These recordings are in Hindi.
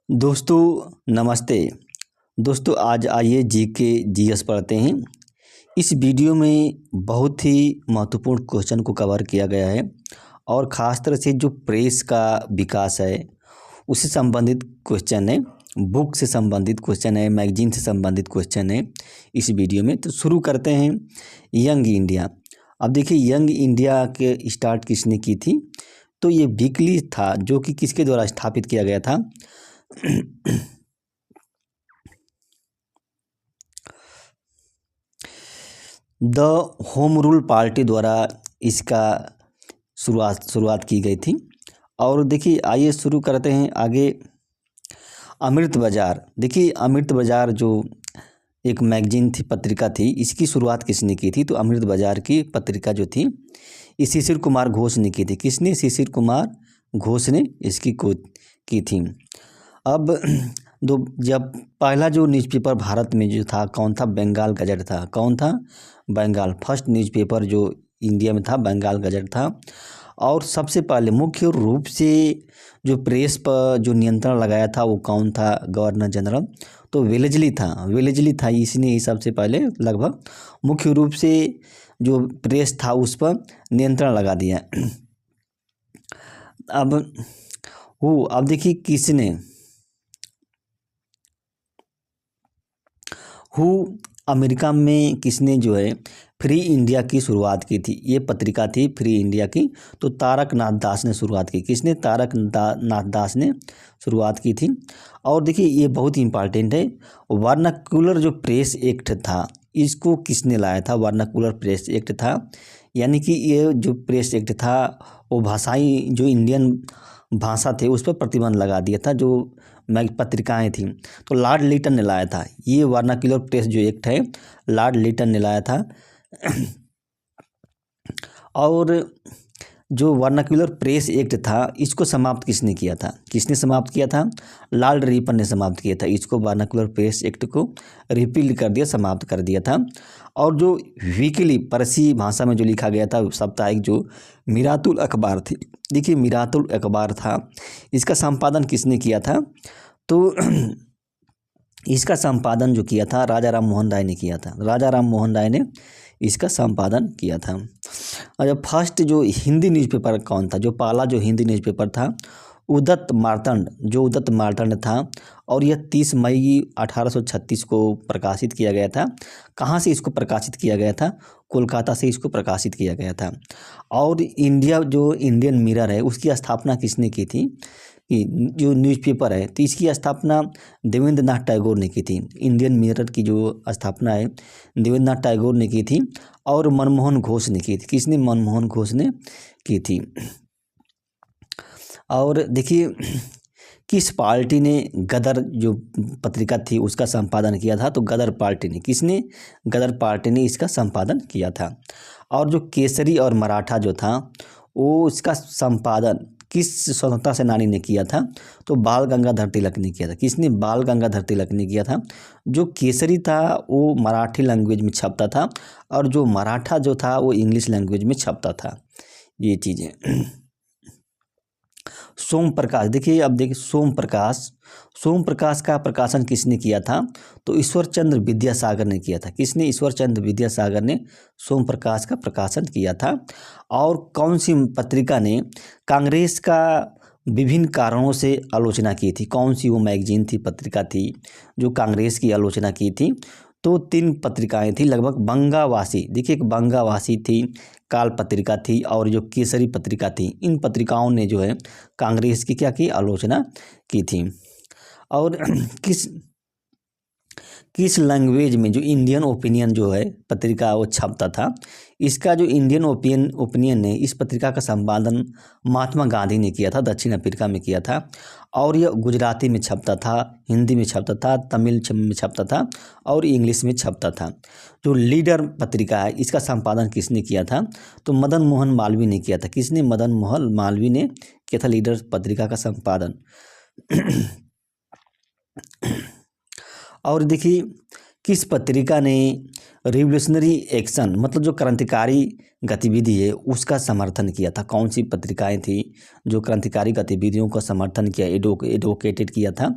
दोस्तों नमस्ते। दोस्तों आज आइए जीके जीएस पढ़ते हैं। इस वीडियो में बहुत ही महत्वपूर्ण क्वेश्चन को कवर किया गया है और ख़ास तरह से जो प्रेस का विकास है उससे संबंधित क्वेश्चन है, बुक से संबंधित क्वेश्चन है, मैगजीन से संबंधित क्वेश्चन है इस वीडियो में। तो शुरू करते हैं। Young India. अब देखिए यंग इंडिया के स्टार्ट किसने की थी? तो ये वीकली था जो कि किसके द्वारा स्थापित किया गया था? द होम रूल पार्टी द्वारा इसका शुरुआत की गई थी। और देखिए आइए शुरू करते हैं आगे। अमृत बाज़ार। देखिए अमृत बाज़ार जो एक मैगजीन थी, पत्रिका थी, इसकी शुरुआत किसने की थी? तो अमृत बाज़ार की पत्रिका जो थी ये शिशिर कुमार घोष ने की थी। किसने? शिशिर कुमार घोष ने इसकी की थी। अब जब पहला जो न्यूज़पेपर भारत में जो था कौन था? बंगाल गजट था। कौन था? बंगाल। फर्स्ट न्यूज़पेपर जो इंडिया में था बंगाल गजट था। और सबसे पहले मुख्य रूप से जो प्रेस पर जो नियंत्रण लगाया था वो कौन था? Governor general. तो वेलेस्ली था। इसने सबसे पहले लगभग मुख्य रूप से जो प्रेस था उस पर नियंत्रण लगा दिया। अब देखिए किसने अमेरिका में किसने जो है फ्री इंडिया की शुरुआत की थी? ये पत्रिका थी फ्री इंडिया की। तो तारक नाथ दास ने शुरुआत की। किसने? तारक नाथ दास ने शुरुआत की थी। और देखिए ये बहुत ही इम्पॉर्टेंट है। वर्नाक्युलर जो प्रेस एक्ट था इसको किसने लाया था? वर्नाक्युलर प्रेस एक्ट था, यानी कि ये जो प्रेस एक्ट था वो भाषाई जो इंडियन भाषा थे उस पर प्रतिबंध लगा दिया था, जो पत्रिकाएं थी। तो लॉर्ड लिटन ने लाया था ये वर्नाक्युलर प्रेस जो एक्ट है, लॉर्ड लिटन ने लाया था। और जो वर्नाक्युलर प्रेस एक्ट था इसको समाप्त किसने किया था? किसने समाप्त किया था? लॉर्ड रिपन ने समाप्त किया था। इसको वर्नाक्युलर प्रेस एक्ट को रिपील कर दिया, समाप्त कर दिया था। और जो वीकली परसी भाषा में जो लिखा गया था साप्ताहिक जो मिरातुल अखबार थी, देखिए मिरातुल अखबार था, इसका संपादन किसने किया था? तो इसका संपादन जो किया था राजा राम मोहन राय ने किया था। राजा राम मोहन राय ने इसका संपादन किया था। और जब फर्स्ट जो हिंदी न्यूज़पेपर कौन था? जो पहला जो हिंदी न्यूज़पेपर था उदत मार्तंड था। और यह 30 मई 1836 को प्रकाशित किया गया था। कहाँ से इसको प्रकाशित किया गया था? कोलकाता से इसको प्रकाशित किया गया था। और इंडियन मिरर है उसकी स्थापना किसने की थी? जो न्यूज़पेपर है तो इसकी स्थापना देवेंद्र नाथ टैगोर ने की थी। इंडियन मिरर की जो स्थापना है देवेंद्र नाथ टैगोर ने की थी और मनमोहन घोष ने की थी। किसने? मनमोहन घोष ने की थी। और देखिए किस पार्टी ने गदर जो पत्रिका थी उसका संपादन किया था? तो गदर पार्टी ने। किसने? गदर पार्टी ने इसका संपादन किया था। और जो केसरी और मराठा जो था वो इसका संपादन किस स्वतंत्रता सेनानी ने किया था? तो बाल गंगाधर तिलक ने किया था। किसने? बाल गंगाधर तिलक ने किया था। जो केसरी था वो मराठी लैंग्वेज में छपता था और जो मराठा जो था वो इंग्लिश लैंग्वेज में छपता था। ये चीज़ें। सोम प्रकाश। देखिए अब देखिए सोम प्रकाश का प्रकाशन किसने किया था? तो ईश्वर चंद्र विद्यासागर ने किया था। किसने? ईश्वर चंद्र विद्यासागर ने सोम प्रकाश का प्रकाशन किया था। और कौन सी पत्रिका ने कांग्रेस का विभिन्न कारणों से आलोचना की थी? कौन सी वो मैगजीन थी, पत्रिका थी जो कांग्रेस की आलोचना की थी? तो 3 पत्रिकाएं थी लगभग। बंगावासी, देखिए एक बंगावासी थी, काल पत्रिका थी और जो केसरी पत्रिका थी। इन पत्रिकाओं ने जो है कांग्रेस की क्या की? आलोचना की थी। और किस लैंग्वेज में जो इंडियन ओपिनियन जो है पत्रिका वो छपता था? इसका जो इंडियन ओपिनियन है इस पत्रिका का संपादन महात्मा गांधी ने किया था, दक्षिण अफ्रीका में किया था। और यह गुजराती में छपता था, हिंदी में छपता था, तमिल में छपता था और इंग्लिश में छपता था। जो लीडर पत्रिका है इसका संपादन किसने किया था? तो मदन मोहन मालवीय ने किया था। किसने? मदन मोहन मालवीय ने किया था लीडर पत्रिका का संपादन। और देखिए किस पत्रिका ने रिवोल्यूशनरी एक्शन मतलब जो क्रांतिकारी गतिविधि है उसका समर्थन किया था? कौन सी पत्रिकाएं थी जो क्रांतिकारी गतिविधियों का समर्थन किया, एडवोकेटेड किया था?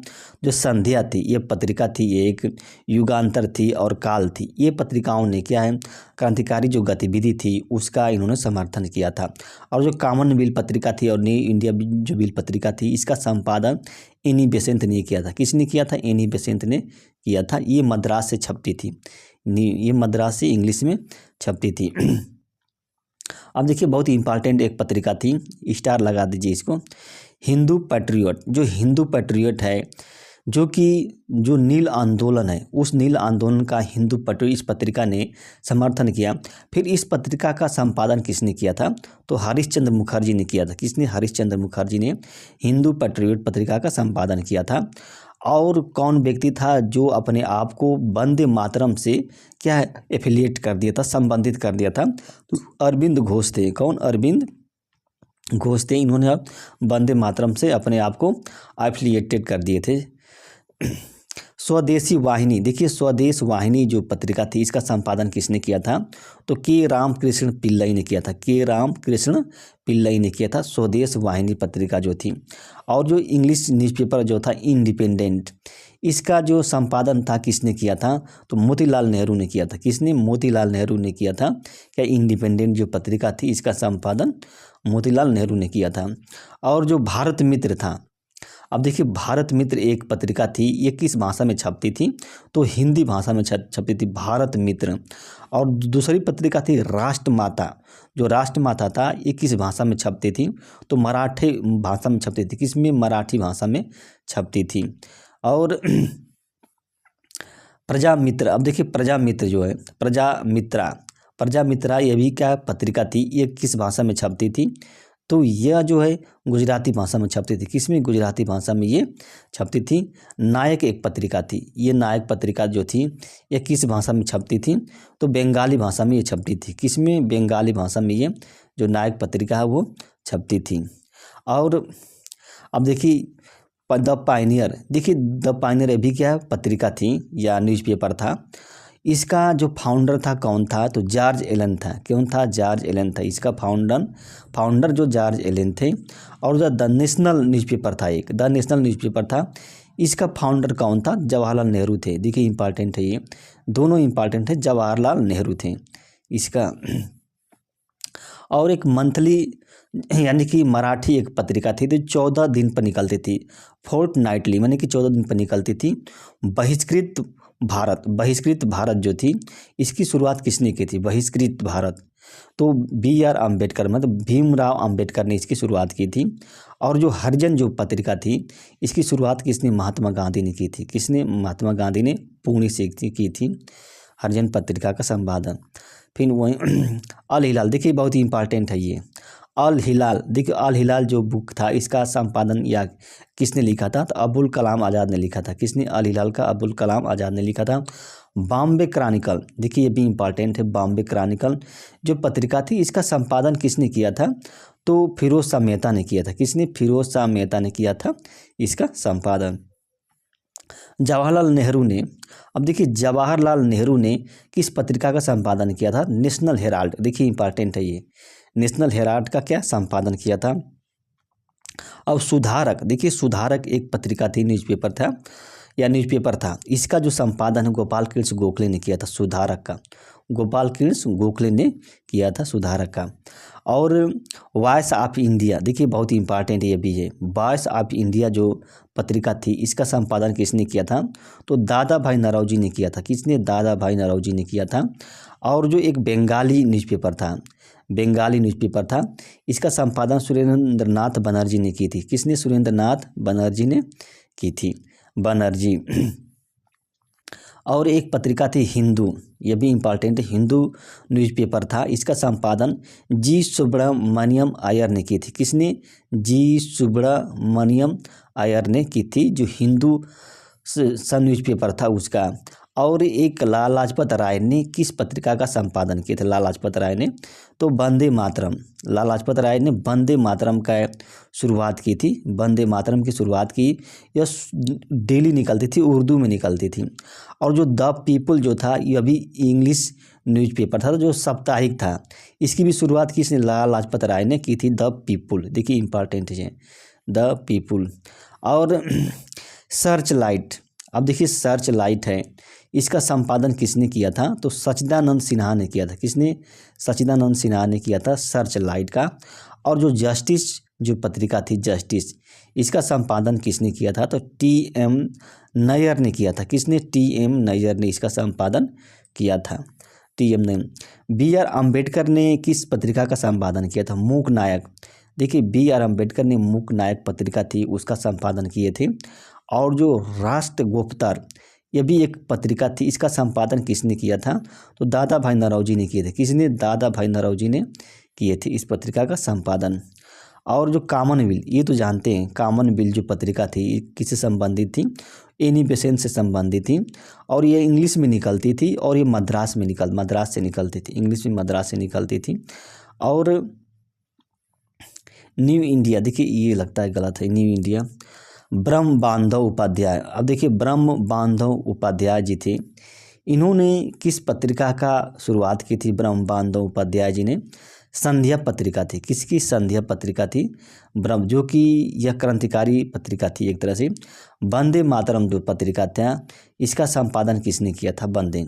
जो संध्या थी, ये पत्रिका थी, एक युगांतर थी और काल थी। ये पत्रिकाओं ने क्या है, क्रांतिकारी जो गतिविधि थी उसका इन्होंने समर्थन किया था। और जो कॉमनवेल्थ पत्रिका थी और न्यू इंडिया जो बिल पत्रिका थी, इसका संपादन एनी बेसेंट ने किया था। किसने किया था? एनी बेसेंट ने किया था। ये मद्रास से छपती थी, ये मद्रास से इंग्लिश में छपती थी। अब देखिए बहुत ही इंपॉर्टेंट एक पत्रिका थी, स्टार लगा दीजिए इसको, हिंदू पैट्रियट। जो हिंदू पैट्रियट है, जो कि जो नील आंदोलन है, उस नील आंदोलन का हिंदू पैट्रियट इस पत्रिका ने समर्थन किया। फिर इस पत्रिका का संपादन किसने किया था? तो हरीशचंद्र मुखर्जी ने किया था। किसने? हरीशचंद्र मुखर्जी ने हिंदू पैट्रियट पत्रिका का संपादन किया था। और कौन व्यक्ति था जो अपने आप को वंदे मातरम से क्या है, एफिलिएट कर दिया था, संबंधित कर दिया था? तो अरविंद घोष थे। कौन? अरविंद घोष थे। इन्होंने वंदे मातरम से अपने आप को एफिलिएटेड कर दिए थे। स्वदेशी वाहिनी, देखिए स्वदेश वाहिनी जो पत्रिका थी इसका संपादन किसने किया था? तो के रामकृष्ण पिल्लई ने किया था। के रामकृष्ण पिल्लई ने किया था स्वदेश वाहिनी पत्रिका जो थी। और जो इंग्लिश न्यूज़पेपर जो था इंडिपेंडेंट, इसका जो संपादन था किसने किया था? तो मोतीलाल नेहरू ने किया था। किसने? मोतीलाल नेहरू ने किया था। क्या इंडिपेंडेंट जो पत्रिका थी इसका संपादन मोतीलाल नेहरू ने किया था। और जो भारत मित्र था, अब देखिए भारत मित्र एक पत्रिका थी, ये किस भाषा में छपती थी? तो हिंदी भाषा में छपती थी भारत मित्र। और दूसरी पत्रिका थी राष्ट्रमाता। जो राष्ट्रमाता था ये किस भाषा में छपती थी? तो मराठी भाषा में छपती थी। किस में? मराठी भाषा में छपती थी। और प्रजामित्र, अब देखिए प्रजामित्र जो है, प्रजामित्रा ये भी क्या पत्रिका थी, ये किस भाषा में छपती थी? तो यह जो है गुजराती भाषा में छपती थी। किसमें? गुजराती भाषा में ये छपती थी। नायक एक पत्रिका थी, ये नायक पत्रिका जो थी ये किस भाषा में छपती थी? तो बंगाली भाषा में ये छपती थी। किसमें? बंगाली भाषा में ये जो नायक पत्रिका है वो छपती थी। और अब देखिए द पायनियर, देखिए द पायनियर अभी क्या पत्रिका थी या न्यूज़पेपर था, इसका जो फाउंडर था कौन था? तो जॉर्ज एलन था। कौन था? जॉर्ज एलन था। इसका फाउंडर जो जॉर्ज एलन थे। और जो द नेशनल न्यूज़पेपर था, एक द नेशनल न्यूज़पेपर था, इसका फाउंडर कौन था? जवाहरलाल नेहरू थे। देखिए इंपॉर्टेंट है, ये दोनों इंपॉर्टेंट है, जवाहरलाल नेहरू थे इसका। और एक मंथली यानी कि मराठी एक पत्रिका थी जो 14 दिन पर निकलती थी, फोर्टनाइटली यानी कि 14 दिन पर निकलती थी। बहिष्कृत भारत जो थी इसकी शुरुआत किसने की थी? बहिष्कृत भारत, तो BR अम्बेडकर मतलब भीमराव अम्बेडकर ने इसकी शुरुआत की थी। और जो हरिजन जो पत्रिका थी इसकी शुरुआत किसने? महात्मा गांधी ने की थी। किसने? महात्मा गांधी ने पुणे से की थी हरिजन पत्रिका का संपादन। फिर वही अल हिलाल, देखिए बहुत ही इंपॉर्टेंट है ये अल हिलाल। देखिए अल हिलाल जो बुक था इसका संपादन या किसने लिखा था? तो अबुल कलाम आज़ाद ने लिखा था। किसने? अल हिलाल का अबुल कलाम आज़ाद ने लिखा था। बॉम्बे क्रॉनिकल, देखिए ये भी इंपॉर्टेंट है, बॉम्बे क्रॉनिकल जो पत्रिका थी इसका संपादन किसने किया था? तो फिरोज शाह मेहता ने किया था। किसने? फिरोज शाह मेहता ने किया था इसका संपादन। जवाहरलाल नेहरू ने, अब देखिए जवाहरलाल नेहरू ने किस पत्रिका का संपादन किया था? National Herald. देखिए इंपॉर्टेंट है ये, नेशनल हेराल्ड का क्या संपादन किया था। अब सुधारक, देखिए सुधारक एक पत्रिका थी, न्यूज़पेपर था, इसका जो संपादन गोपाल कृष्ण गोखले ने किया था। सुधारक का गोपाल कृष्ण गोखले ने किया था सुधारक का। और वॉइस ऑफ इंडिया, देखिए बहुत ही इंपॉर्टेंट ये भी है, वॉइस ऑफ इंडिया जो पत्रिका थी इसका संपादन किसने किया था? तो दादा भाई नौरोजी ने किया था। किसने? दादा भाई नौरोजी ने किया था। और जो एक बंगाली न्यूज़पेपर था इसका संपादन सुरेंद्रनाथ बनर्जी ने की थी। किसने? सुरेंद्रनाथ बनर्जी ने की थी, बनर्जी। और एक पत्रिका थी हिंदू, ये भी इंपॉर्टेंट है, हिंदू न्यूज़पेपर था, इसका संपादन जी सुब्रमण्यम अय्यर ने की थी। किसने? जी सुब्रमण्यम अय्यर ने की थी, जो हिंदू सन न्यूज़पेपर था उसका। और एक लाला लाजपत राय ने किस पत्रिका का संपादन किया था? लाला लाजपत राय ने तो वंदे मातरम, लाला लाजपत राय ने वंदे मातरम का शुरुआत की थी। वंदे मातरम की शुरुआत की, यह डेली निकलती थी, उर्दू में निकलती थी। और जो द पीपल जो था यह भी इंग्लिश न्यूज़पेपर था, जो साप्ताहिक था। इसकी भी शुरुआत किसने? लाला लाजपत राय ने की थी। द पीपल, देखिए इंपॉर्टेंट है द पीपल। और सर्च लाइट, अब देखिए सर्च लाइट है, इसका संपादन किसने किया था? तो सच्चिदानंद सिन्हा ने किया था। किसने? सच्चिदानंद सिन्हा ने किया था सर्च लाइट का। और जो जस्टिस जो पत्रिका थी जस्टिस, इसका संपादन किसने किया था? तो टी.एम. नैयर ने किया था। किसने? टी.एम. नैयर ने इसका संपादन किया था। टी.एम. नैयर। बी.आर. अम्बेडकर ने किस पत्रिका का संपादन किया था? मूक नायक। देखिए बी.आर. अम्बेडकर ने मूक नायक पत्रिका थी उसका संपादन किए थे। और जो राष्ट्र गुप्तर, यह भी एक पत्रिका थी, इसका संपादन किसने किया था? तो दादा भाई नौरोजी ने किए थे। किसने? दादा भाई नौरोजी ने किए थे इस पत्रिका का संपादन। और जो कॉमनवेल्थ, ये तो जानते हैं, कॉमनवेल्थ जो पत्रिका थी किससे संबंधित थी? एनी बेसेंट से संबंधित थी। और ये इंग्लिश में निकलती थी और ये मद्रास से निकलती थी, इंग्लिश में मद्रास से निकलती थी। और न्यू इंडिया, देखिए ये लगता है गलत है, न्यू इंडिया। ब्रह्म बांधव उपाध्याय, अब देखिए ब्रह्म बांधव उपाध्याय जी थे, इन्होंने किस पत्रिका का शुरुआत की थी? ब्रह्म बांधव उपाध्याय जी ने संध्या पत्रिका थी। किसकी? संध्या पत्रिका थी ब्रह्म, जो कि यह क्रांतिकारी पत्रिका थी एक तरह से। वंदे मातरम जो पत्रिका था, इसका संपादन किसने किया था? वंदे,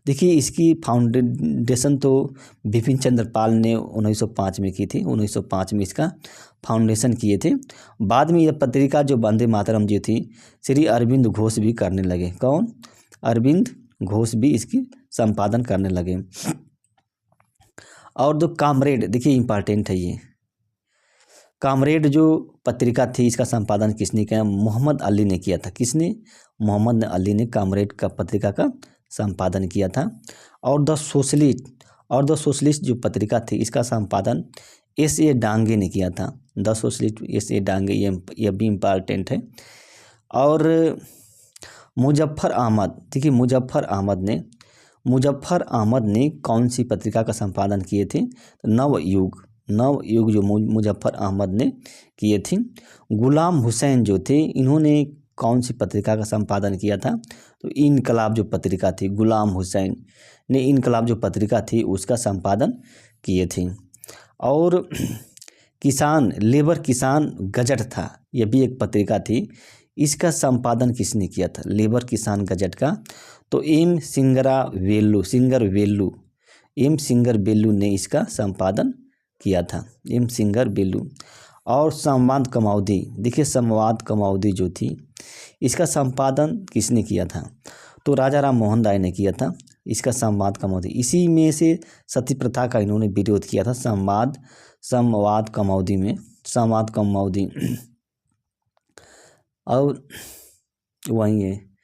देखिए इसकी फाउंडेशन तो बिपिन चंद्र पाल ने 1905 में की थी। 1905 में इसका फाउंडेशन किए थे। बाद में यह पत्रिका जो वंदे मातरम जी थी, श्री अरविंद घोष भी करने लगे। कौन? अरविंद घोष भी इसकी संपादन करने लगे। और जो कामरेड, देखिए इंपॉर्टेंट है ये, कामरेड जो पत्रिका थी इसका संपादन किसने किया? मोहम्मद अली ने किया था। किसने? मोहम्मद अली ने कामरेड का पत्रिका का संपादन किया था। और द सोशलिस्ट जो पत्रिका थी इसका संपादन S.A. डांगे ने किया था। The socialist S.A. डांगे, ये भी इम्पॉर्टेंट है। और मुजफ्फर अहमद, देखिए मुजफ्फर अहमद ने कौन सी पत्रिका का संपादन किए थे? तो नवयुग जो मुजफ्फर अहमद ने किए थे। गुलाम हुसैन जो थे, इन्होंने कौन सी पत्रिका का संपादन किया था? तो इनकलाब जो पत्रिका थी, गुलाम हुसैन ने इनकलाब जो पत्रिका थी उसका संपादन किए थे। और लेबर किसान गजट था, यह भी एक पत्रिका थी, इसका संपादन किसने किया था? लेबर किसान गजट का तो एम सिंगर वेल्लू ने इसका संपादन किया था, एम सिंगर वेल्लू। और संवाद कमौदी, देखिए संवाद कमौदी जो थी इसका संपादन किसने किया था? तो राजा राम मोहन राय ने किया था इसका संवाद कमौदी। इसी में से सती प्रथा का इन्होंने विरोध किया था, संवाद कमौदी। और वही है